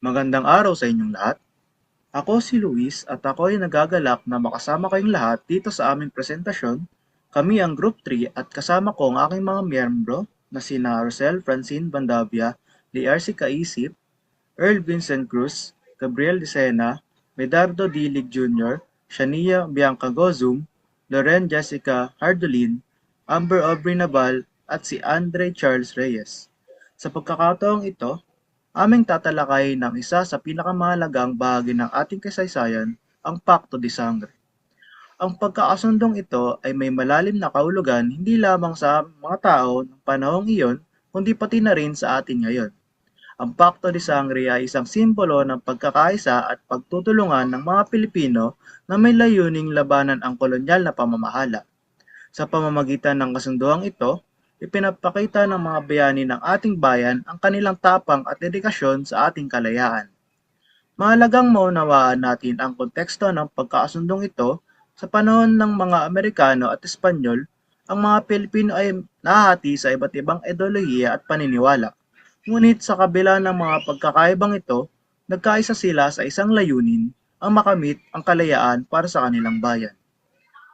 Magandang araw sa inyong lahat. Ako si Luis at ako ay nagagalak na makasama kayong lahat dito sa aming presentasyon. Kami ang Group 3 at kasama ko ang aking mga miyembro na sina Rosel Francine Bandavia, Liarcy Kaisip, Earl Vincent Cruz, Gabriel Dicena, Medardo Dilig Jr., Shania Bianca Gozum, Loren Jessica Hardolin, Amber Aubrey Nabal at si Andre Charles Reyes. Sa pagkakataong ito, aming tatalakayin ng isa sa pinakamahalagang bahagi ng ating kasaysayan, ang Pacto de Sangre. Ang pagkakasundong ito ay may malalim na kahulugan hindi lamang sa mga tao ng panahong iyon, kundi pati na rin sa atin ngayon. Ang Pacto de Sangre ay isang simbolo ng pagkakaisa at pagtutulungan ng mga Pilipino na may layuning labanan ang kolonyal na pamamahala. Sa pamamagitan ng kasunduang ito, ipinapakita ng mga bayani ng ating bayan ang kanilang tapang at dedikasyon sa ating kalayaan. Mahalagang maunawaan natin ang konteksto ng pagkakasundong ito. Sa panahon ng mga Amerikano at Espanyol, ang mga Pilipino ay nahati sa iba't ibang ideolohiya at paniniwala. Ngunit sa kabila ng mga pagkakaibang ito, nagkaisa sila sa isang layunin, ang makamit ang kalayaan para sa kanilang bayan.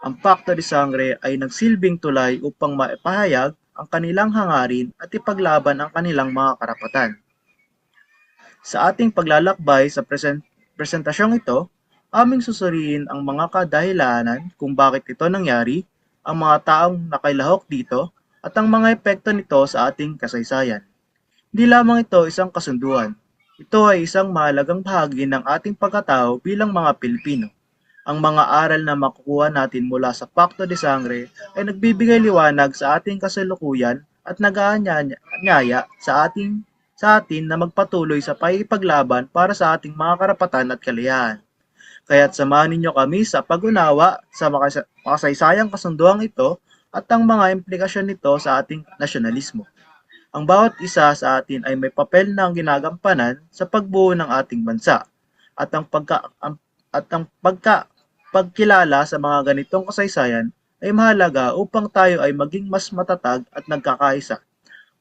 Ang Pacto de Sangre ay nagsilbing tulay upang maipahayag ang kanilang hangarin at ipaglaban ang kanilang mga karapatan. Sa ating paglalakbay sa presentasyong ito, aming susuriin ang mga kadahilanan kung bakit ito nangyari, ang mga taong nakilahok dito, at ang mga epekto nito sa ating kasaysayan. Hindi lamang ito isang kasunduan. Ito ay isang mahalagang bahagi ng ating pagkatao bilang mga Pilipino. Ang mga aral na makukuha natin mula sa Pacto de Sangre ay nagbibigay liwanag sa ating kasalukuyan at nag-aanyaya sa atin na magpatuloy sa pakikipaglaban para sa ating mga karapatan at kaliyahan. Kaya't samahan ninyo kami sa pag-unawa sa makasaysayang kasunduang ito at ang mga implikasyon nito sa ating nasyonalismo. Ang bawat isa sa atin ay may papel na ginagampanan sa pagbuo ng ating bansa at pagkilala sa mga ganitong kasaysayan ay mahalaga upang tayo ay maging mas matatag at nagkakaisa.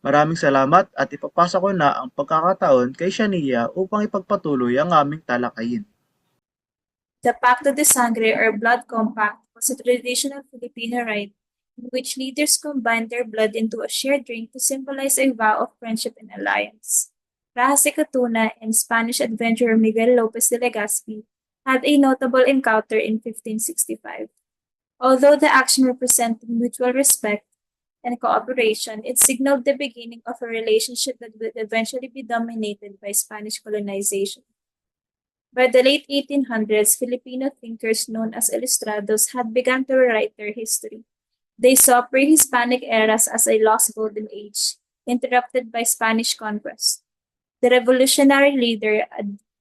Maraming salamat at ipapasa ko na ang pagkakataon kay Shania upang ipagpatuloy ang aming talakayin. The Pacto de Sangre or Blood Compact was a traditional Filipino rite in which leaders combined their blood into a shared drink to symbolize a vow of friendship and alliance. Rajas de Catuna and Spanish adventurer Miguel Lopez de Legazpi had a notable encounter in 1565. Although the action represented mutual respect and cooperation, it signaled the beginning of a relationship that would eventually be dominated by Spanish colonization. By the late 1800s, Filipino thinkers known as Ilustrados had begun to rewrite their history. They saw pre-Hispanic eras as a lost golden age, interrupted by Spanish conquest. The revolutionary leader,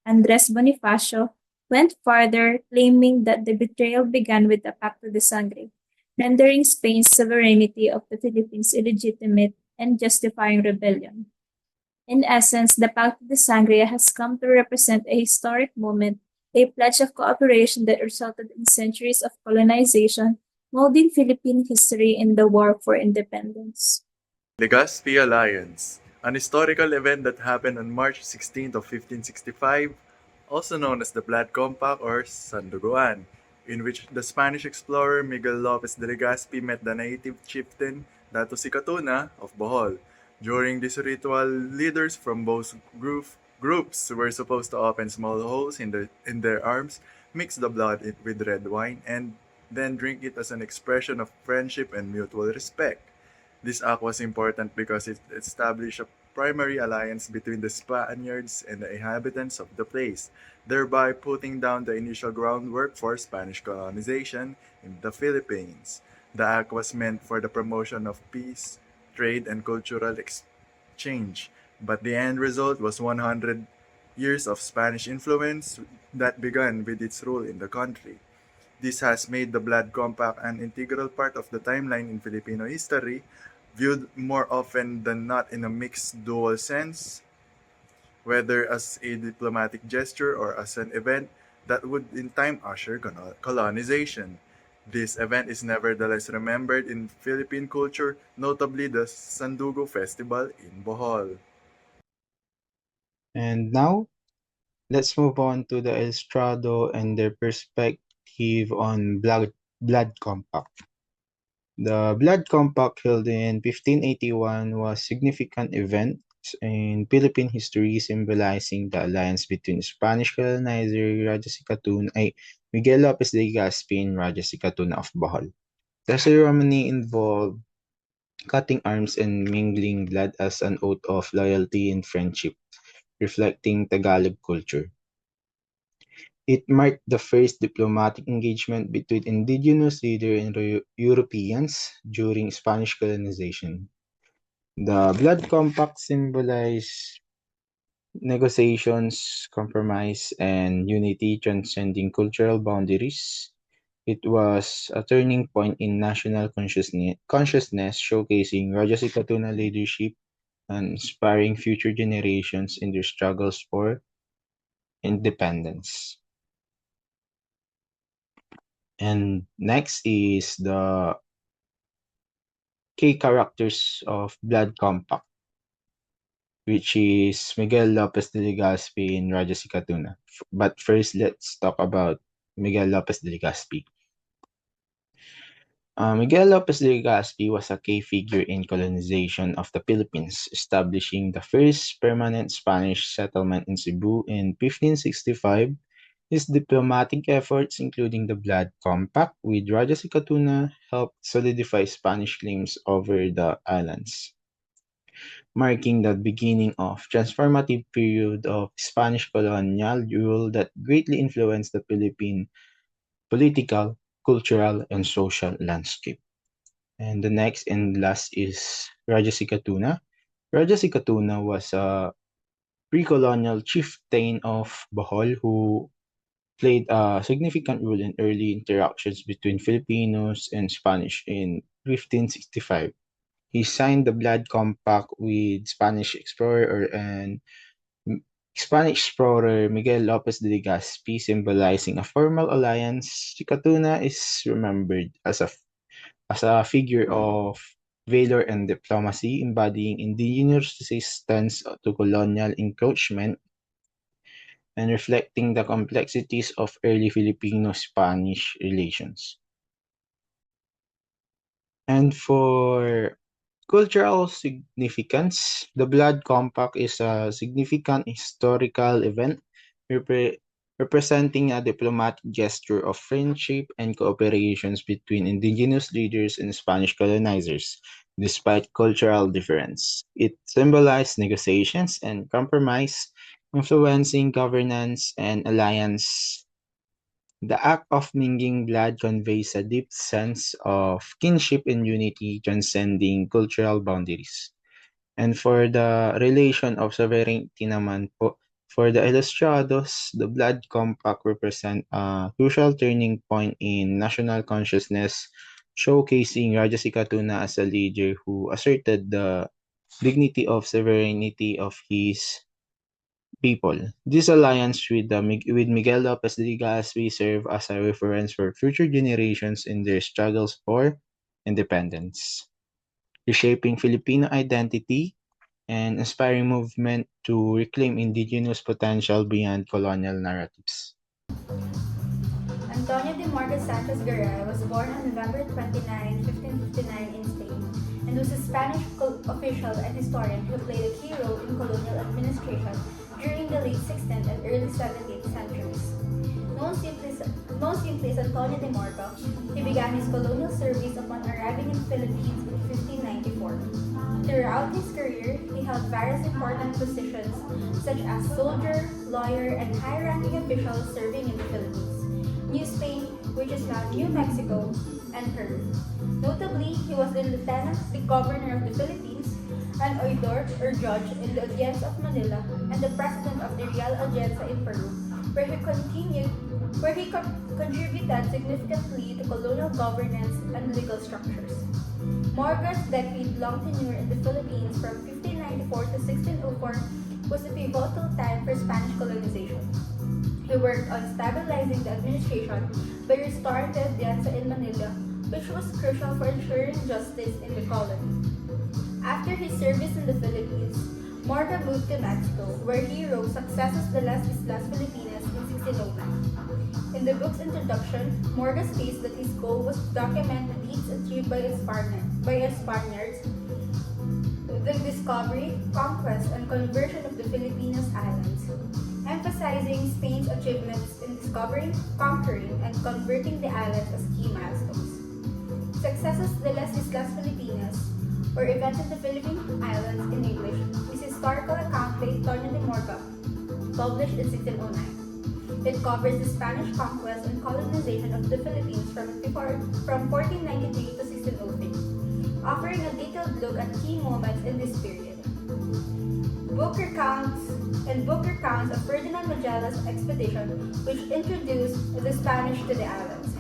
Andres Bonifacio, went farther, claiming that the betrayal began with the Pacto de Sangre, rendering Spain's sovereignty of the Philippines illegitimate and justifying rebellion. In essence, the Pacto de Sangre has come to represent a historic moment, a pledge of cooperation that resulted in centuries of colonization, molding Philippine history in the War for Independence. Legazpi Alliance, an historical event that happened on March 16th of 1565, also known as the Blood Compact or Sanduguan, in which the Spanish explorer Miguel Lopez de Legazpi met the native chieftain Dato Sicatuna of Bohol. During this ritual, leaders from both groups were supposed to open small holes in their arms, mix the blood with red wine, and then drink it as an expression of friendship and mutual respect. This act was important because it established a primary alliance between the Spaniards and the inhabitants of the place, thereby putting down the initial groundwork for Spanish colonization in the Philippines. The act was meant for the promotion of peace, trade, and cultural exchange, but the end result was 100 years of Spanish influence that began with its rule in the country. This has made the Blood Compact an integral part of the timeline in Filipino history, viewed more often than not in a mixed dual sense, whether as a diplomatic gesture or as an event that would in time usher colonization. This event is nevertheless remembered in Philippine culture, notably the Sandugo Festival in Bohol. And now, Let's move on to the El Strado and their perspective on Blood Compact. The Blood Compact held in 1581 was a significant event in Philippine history symbolizing the alliance between Spanish colonizer Raja Sikatun ay Miguel Lopez de Legazpi and Raja Sikatuna of Bohol. The ceremony involved cutting arms and mingling blood as an oath of loyalty and friendship, reflecting Tagalog culture. It marked the first diplomatic engagement between indigenous leaders and Europeans during Spanish colonization. The Blood Compact symbolized negotiations, compromise, and unity transcending cultural boundaries. It was a turning point in national consciousness showcasing Raja Sikatuna leadership and inspiring future generations in their struggles for independence. And next is the key characters of Blood Compact, which is Miguel Lopez de Legazpi and Raja Sikatuna. But first, let's talk about Miguel Lopez de Legazpi. Miguel Lopez de Legazpi was a key figure in colonization of the Philippines, establishing the first permanent Spanish settlement in Cebu in 1565. His diplomatic efforts, including the Blood Compact with Raja Sikatuna, helped solidify Spanish claims over the islands, marking the beginning of transformative period of Spanish colonial rule that greatly influenced the Philippine political, cultural, and social landscape. And the next and last is Raja Sikatuna. Raja Sikatuna was a pre-colonial chieftain of Bohol who played a significant role in early interactions between Filipinos and Spanish in 1565. He signed the Blood Compact with Spanish explorer Miguel Lopez de Legazpi, symbolizing a formal alliance. Sikatuna is remembered as a figure of valor and diplomacy, embodying indigenous resistance to colonial encroachment and reflecting the complexities of early Filipino-Spanish relations. And for cultural significance, the Blood Compact is a significant historical event representing a diplomatic gesture of friendship and cooperations between indigenous leaders and Spanish colonizers, despite cultural difference. It symbolized negotiations and compromise, influencing governance and alliance. The act of mingling blood conveys a deep sense of kinship and unity transcending cultural boundaries. And for the relation of sovereignty naman po, for the Ilustrados, the Blood Compact represent a crucial turning point in national consciousness, showcasing Raja Sikatuna as a leader who asserted the dignity of sovereignty of his people. This alliance with Miguel Lopez de Legazpi serve as a reference for future generations in their struggles for independence, reshaping Filipino identity and inspiring movement to reclaim indigenous potential beyond colonial narratives. Antonio de Marcos Sanchez Garay was born on November 29, 1559 in Spain, and was a Spanish official and historian who played a key role in colonial administration during the late 16th and early 17th centuries. Known simply as Antonio de Marco, he began his colonial service upon arriving in the Philippines in 1594. Throughout his career, he held various important positions such as soldier, lawyer, and high-ranking official serving in the Philippines, New Spain, which is now New Mexico, and Peru. Notably, he was the Lieutenant Governor of the Philippines, an oidor or judge in the Audience of Manila, and the President of the Real Audiencia in Peru, where he contributed significantly to colonial governance and legal structures. Morgan's decade-long tenure in the Philippines from 1594 to 1604 was a pivotal time for Spanish colonization. He worked on stabilizing the administration by restoring the Audiencia in Manila, which was crucial for ensuring justice in the colony. After his service in the Philippines, Morga moved to Mexico, where he wrote Successos de las Islas Filipinas in 1609. In the book's introduction, Morga states that his goal was to document the deeds achieved by Spaniards, the discovery, conquest, and conversion of the Filipinas Islands, emphasizing Spain's achievements in discovering, conquering, and converting the islands as key milestones. Successos de las Islas Filipinas, or Events in the Philippine Islands in English, is a historical account by Antonio de Morga, published in 1609. It covers the Spanish conquest and colonization of the Philippines from 1493 to 1603, offering a detailed look at key moments in this period. Book recounts of Ferdinand Magellan's expedition, which introduced the Spanish to the islands,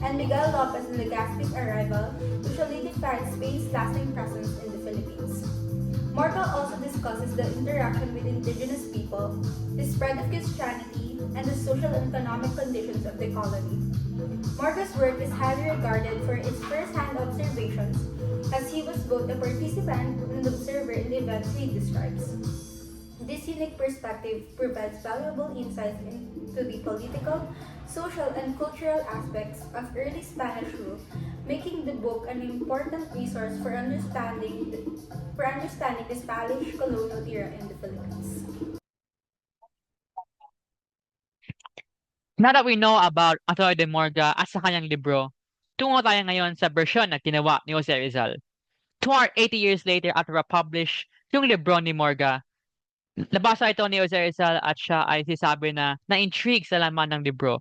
and Miguel Lopez de Legazpi's arrival, which solidified Spain's lasting presence in the Philippines. Morga also discusses the interaction with indigenous people, the spread of Christianity, and the social and economic conditions of the colony. Morga's work is highly regarded for its first-hand observations, as he was both a participant and observer in the events he describes. This unique perspective provides valuable insights into the political, social, and cultural aspects of early Spanish rule, making the book an important resource for understanding the Spanish colonial era in the Philippines. Now that we know about Antonio de Morga at sa kanyang libro, tungo tayo ngayon sa bersyon na ginawa ni Jose Rizal. 280 years later after ma-publish yung libro ni Morga, nabasa ito ni Jose Rizal at siya ay sinasabi na na-intrigue sa laman ng libro.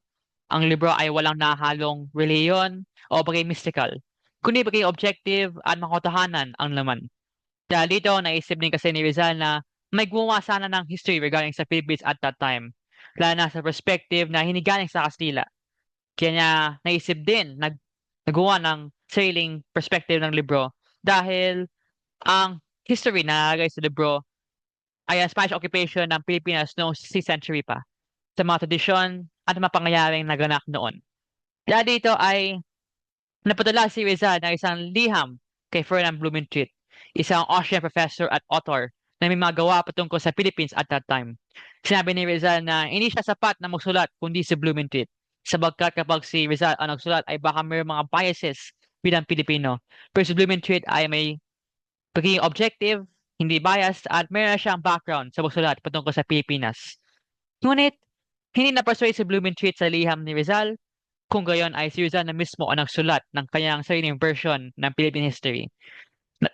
Ang libro ay walang nahalong reliyon o bagay mystical, kundi bagay objective at makotohanan ang laman. Dahil dito, naisip din kasi ni Rizal na may gumawa sana ng history regarding sa Philippines at that time, lalo na sa perspective na hindi galing sa Kastila. Kaya niya naisip din, nagawa ng sariling perspective ng libro dahil ang history na nalagay sa libro ay ang Spanish occupation ng Pilipinas noong 16th century pa, sa mga tradisyon at mga pangyayaring naganap noon. Dahil dito ay napadala si Rizal ng isang liham kay Ferdinand Blumentritt, isang Austrian professor at author na may magawa patungkol sa Philippines at that time. Sinabi ni Rizal na hindi siya sapat na magsulat kundi si Blumentritt, sabagkat kapag si Rizal ang nagsulat ay baka may mga biases bilang Pilipino. Pero si Blumentritt ay may pagiging objective, hindi biased, at mayroon siyang background sa pagsulat patungkol sa Pilipinas. Ngunit, hindi na-persuade si Blumentritt sa liham ni Rizal, kung gayon ay si Rizal na mismo ang nagsulat ng kanyang sariling version ng Philippine history.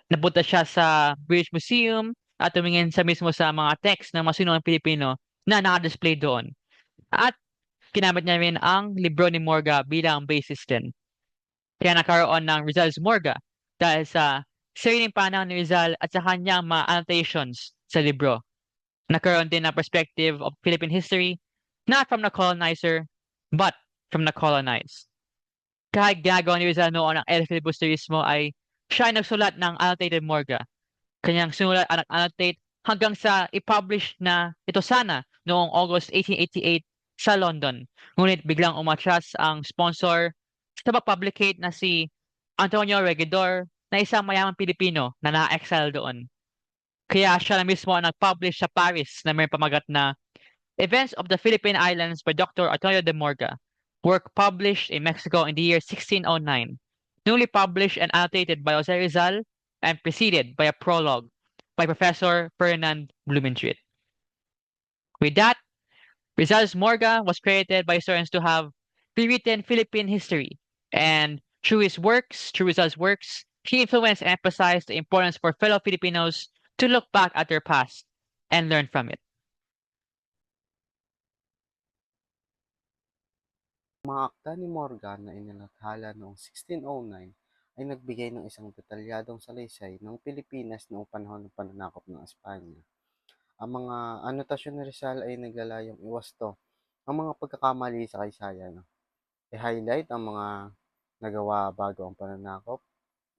Napunta siya sa British Museum at tumingin sa mismo sa mga text ng mga sinuong Pilipino na naka-display doon. At kinamit niya rin ang libro ni Morga bilang basis din. Kaya nakaroon ng Rizal's Morga dahil sa sariling panahon ni Rizal at sa kanyang mga annotations sa libro. Nagkaroon din ng perspective of Philippine history, not from the colonizer, but from the colonized. Kahit ginagawa ni Rizal noon ang El Filibusterismo ay siya ay nagsulat ng annotated Morga. Kanyang sinulat at annotate hanggang sa i-publish na ito sana noong August 1888 sa London. Ngunit biglang umatras ang sponsor sa pag-publicate na si Antonio Regidor na isang mayamang Pilipino na na-exile doon. Kaya siya na mismo ang nag-publish sa Paris na may pamagat na Events of the Philippine Islands by Dr. Antonio de Morga, work published in Mexico in the year 1609, newly published and annotated by Jose Rizal and preceded by a prologue by Professor Ferdinand Blumentritt. With that, Rizal's Morga was created by historians to have rewritten Philippine history, and through Rizal's works, he influenced and emphasized the importance for fellow Filipinos to look back at their past and learn from it. Ang mga akta ni Morgan na inilathala noong 1609 ay nagbigay ng isang detalyadong salaysay ng Pilipinas noong panahon ng pananakop ng Espanya. Ang mga anotasyon ni Rizal ay naglalayong iwasto ang mga pagkakamali sa kasaysayan. I-highlight ang mga nagawa bago ang pananakop,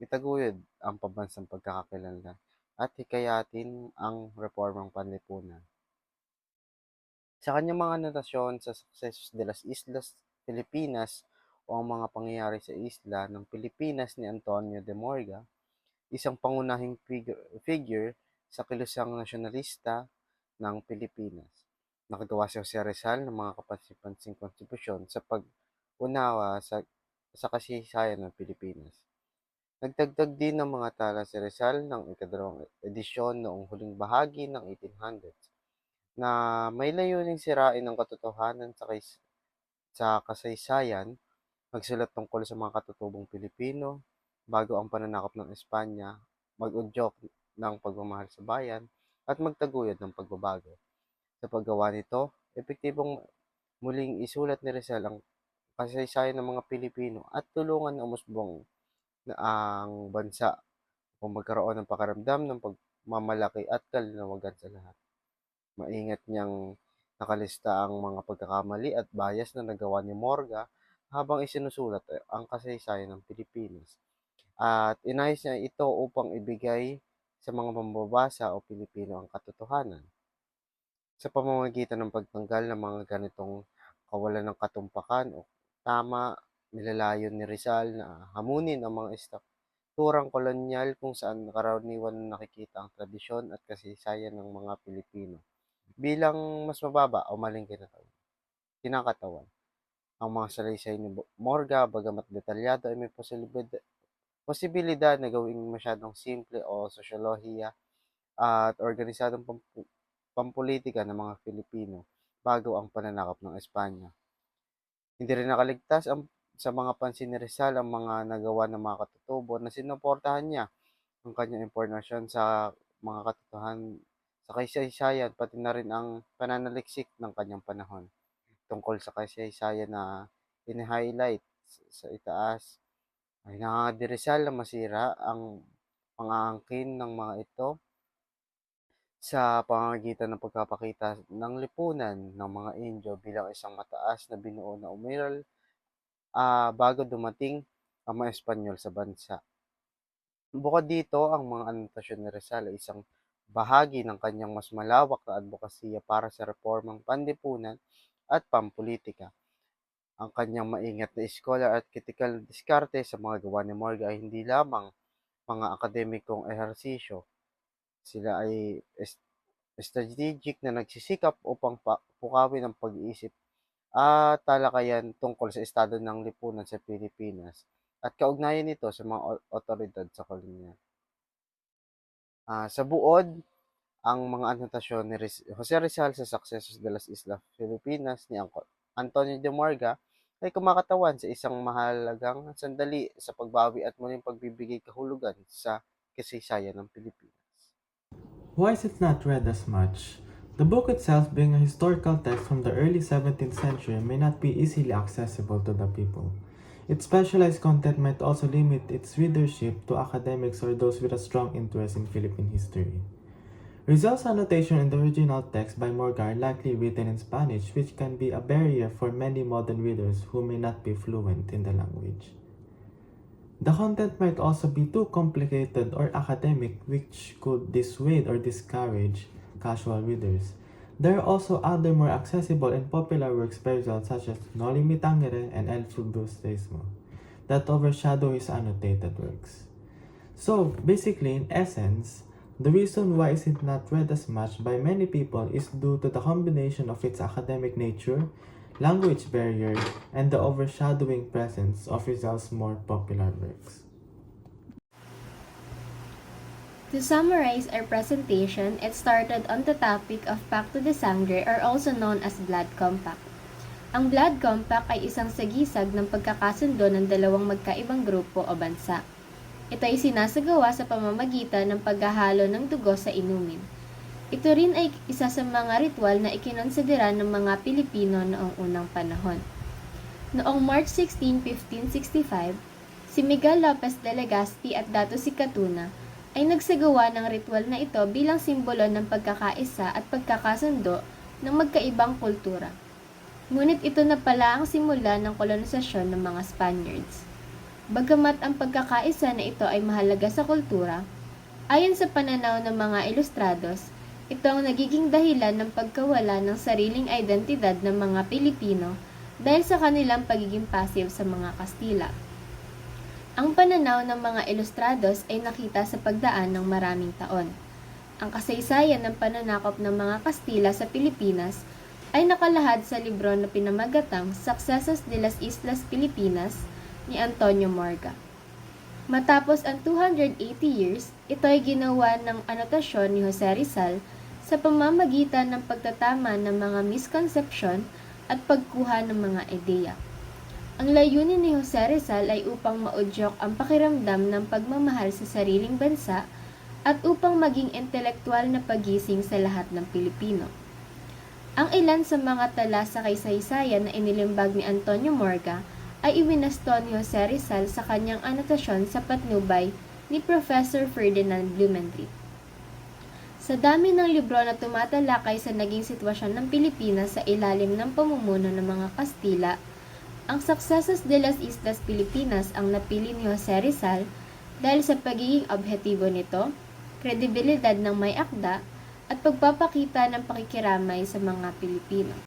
itaguyod ang pambansang pagkakakilanlan, at hikayatin ang reformang panlipunan. Sa kanyang mga anotasyon sa Successos de las Islas Filipinas o ang mga pangyayari sa isla ng Pilipinas ni Antonio de Morga, isang pangunahing figure sa kilusang nasyonalista ng Pilipinas. Nakagawa si Jose Rizal ng mga kapansin-pansing kontribusyon sa pag-unawa sa kasaysayan ng Pilipinas. Nagdagdag din ng mga tala si Rizal ng ikadalawang edisyon noong huling bahagi ng 1800s na may layuning sirain ang katotohanan sa kasaysayan, magsulat tungkol sa mga katutubong Pilipino bago ang pananakop ng Espanya, mag-udyok ng pagmamahal sa bayan, at magtaguyod ng pagbabago. Sa paggawa nito, epektibong muling isulat ni Rizal ang kasaysayan ng mga Pilipino at tulungan na umusbong na ang bansa kung magkaroon ng pakaramdam ng pagmamalaki at kalinawagan sa lahat. Maingat niyang nakalista ang mga pagkakamali at bias na nagawa ni Morga habang isinusulat ang kasaysayan ng Pilipinas. At inayos niya ito upang ibigay sa mga mambabasa o Pilipino ang katotohanan. Sa pamamagitan ng pagtanggal ng mga ganitong kawalan ng katumpakan o tama, nilalayon ni Rizal na hamunin ang mga strukturang kolonyal kung saan karaniwan nakikita ang tradisyon at kasaysayan ng mga Pilipino bilang mas mababa o maling kinakatawan. Ang mga salaysay ni Morga, bagamat detalyado, ay may posibilidad na gawing masyadong simple o sosyolohiya at organisadong pampolitika ng mga Pilipino bago ang pananakop ng Espanya. Hindi rin nakaligtas sa mga pansin ni Rizal ang mga nagawa ng mga katutubo na sinuportahan niya ang kanyang impormasyon sa mga katotohanan sa kasaysayan, pati na rin ang pananaliksik ng kanyang panahon. Tungkol sa kasaysayan na in-highlight sa itaas, ay nangangad ni Rizal na masira ang pang-aangkin ng mga ito sa pamamagitan ng pagpapakita ng lipunan ng mga Indio bilang isang mataas na binuo na umiral bago dumating ang mga Espanyol sa bansa. Bukod dito, ang mga anotasyon ni Rizal ay isang bahagi ng kanyang mas malawak na advokasya para sa reformang panlipunan at pampolitika. Ang kanyang maingat na scholar at critical diskarte sa mga gawa ni Morga ay hindi lamang mga akademikong ehersisyo. Sila ay strategic na nagsisikap upang pukawin ang pag-iisip at talakayan tungkol sa estado ng lipunan sa Pilipinas at kaugnayan nito sa mga otoridad sa kolonial. Sa buod, ang mga anotasyon ni Jose Rizal sa Successos de las Islas Filipinas ni Antonio de Morga ay kumakatawan sa isang mahalagang sandali sa pagbawi at muling pagbibigay kahulugan sa kasaysayan ng Pilipinas. Why is it not read as much? The book itself, being a historical text from the early 17th century, may not be easily accessible to the people. Its specialized content might also limit its readership to academics or those with a strong interest in Philippine history. Rizal's annotation in the original text by Morga are likely written in Spanish, which can be a barrier for many modern readers who may not be fluent in the language. The content might also be too complicated or academic, which could dissuade or discourage casual readers. There are also other more accessible and popular works by Rizal, such as Noli Me Tangere and El Fugosismo, that overshadow his annotated works. So, basically, in essence, the reason why is it not read as much by many people is due to the combination of its academic nature, language barrier, and the overshadowing presence of Rizal's more popular works. To summarize our presentation, it started on the topic of Pacto de Sangre, or also known as Blood Compact. Ang Blood Compact ay isang sagisag ng pagkakasundo ng dalawang magkaibang grupo o bansa. Ito ay sinasagawa sa pamamagitan ng paghahalo ng dugo sa inumin. Ito rin ay isa sa mga ritual na ikinonsidera ng mga Pilipino noong unang panahon. Noong March 16, 1565, si Miguel Lopez de Legazpi at Dato Si Catuna ay nagsagawa ng ritual na ito bilang simbolo ng pagkakaisa at pagkakasundo ng magkaibang kultura. Ngunit ito na pala ang simula ng kolonisasyon ng mga Spaniards. Bagamat ang pagkakaisa na ito ay mahalaga sa kultura, ayon sa pananaw ng mga ilustrados, ito ang nagiging dahilan ng pagkawala ng sariling identidad ng mga Pilipino dahil sa kanilang pagiging passive sa mga Kastila. Ang pananaw ng mga ilustrados ay nakita sa pagdaan ng maraming taon. Ang kasaysayan ng pananakop ng mga Kastila sa Pilipinas ay nakalahad sa libro na pinamagatang Successos de las Islas Filipinas ni Antonio Morga. Matapos ang 280 years, ito ay ginawa ng anotasyon ni Jose Rizal sa pamamagitan ng pagtatama ng mga miskonsepsyon at pagkuha ng mga ideya. Ang layunin ni Jose Rizal ay upang maudyok ang pakiramdam ng pagmamahal sa sariling bansa at upang maging intelektual na pagising sa lahat ng Pilipino. Ang ilan sa mga tala sa kaysaysayan na inilimbag ni Antonio Morga ay iwinasto ni Jose Rizal sa kanyang anotasyon sa patnubay ni Professor Ferdinand Blumentritt. Sa dami ng libro na tumatalakay sa naging sitwasyon ng Pilipinas sa ilalim ng pamumuno ng mga Kastila, ang Successos de las Islas Filipinas ang napili ni Jose Rizal dahil sa pagiging objektibo nito, kredibilidad ng may akda, at pagpapakita ng pakikiramay sa mga Pilipino.